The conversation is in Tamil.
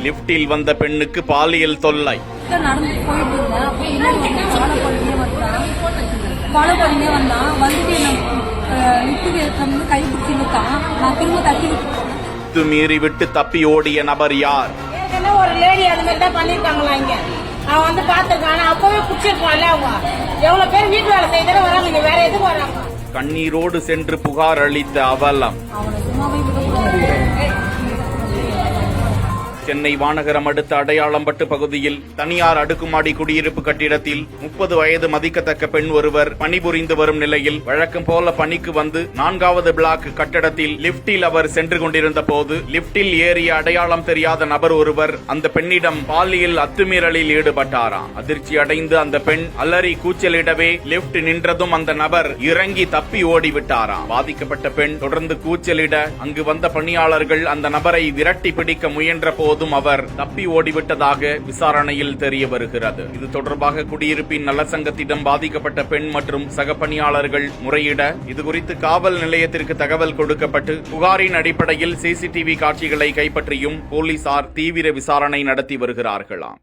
லிப்டில் வந்த பெண்ணுக்கு பாலியல் தொல்லை. நடந்து போயிட்டு இருந்தேன். ஃபாலோ பண்ணியே வந்தான். வந்துட்டு லிப்டுக்கு கை பிடிச்சி விட்டான். நான் திரும்ப தட்டி விட்டு மீறி விட்டு தப்பி ஓடிய நபர் யார்? ஒரு லேடி அது மாதிரி தான் பண்ணிருக்காங்களா இங்க. அவன் வந்து பாத்துருக்கான். அப்பவே பிடிச்சிருப்பான்ல. அவங்க எவ்வளவு பேர் வீட்டு வேலை செய்தாலும் வராங்க, இங்க வேற எதுவும் வராங்க. கண்ணீரோடு சென்று புகார் அளித்த அவலம். சென்னை வானகரம் அடுத்த அடையாளம்பட்டு பகுதியில் தனியார் அடுக்குமாடி குடியிருப்பு கட்டிடத்தில் 30 வயது மதிக்கத்தக்க பெண் ஒருவர் பணிபுரிந்து வரும் நிலையில் வழக்கம் போல பணிக்கு வந்து 4வது பிளாக் கட்டடத்தில் லிப்டில் அவர் சென்று கொண்டிருந்த போது லிப்டில் ஏறிய அடையாளம் தெரியாத நபர் ஒருவர் அந்த பெண்ணிடம் பாலியல் அத்துமீறலில் ஈடுபட்டாராம். அதிர்ச்சி அடைந்து அந்த பெண் அலறி கூச்சலிடவே லிப்ட் நின்றதும் அந்த நபர் இறங்கி தப்பி ஓடிவிட்டாராம். பாதிக்கப்பட்ட பெண் தொடர்ந்து கூச்சலிட அங்கு வந்த பணியாளர்கள் அந்த நபரை விரட்டி பிடிக்க முயன்ற போதும் அவர் தப்பி ஓடிவிட்டதாக விசாரணையில் தெரிய வருகிறது. இது தொடர்பாக குடியிருப்பின் நலசங்கத்திடம் பாதிக்கப்பட்ட பெண் மற்றும் சக பணியாளர்கள் முறையிட இதுகுறித்து காவல் நிலையத்திற்கு தகவல் கொடுக்கப்பட்டு புகாரின் அடிப்படையில் சிசிடிவி காட்சிகளை கைப்பற்றியும் போலீசார் தீவிர விசாரணை நடத்தி வருகிறார்களாம்.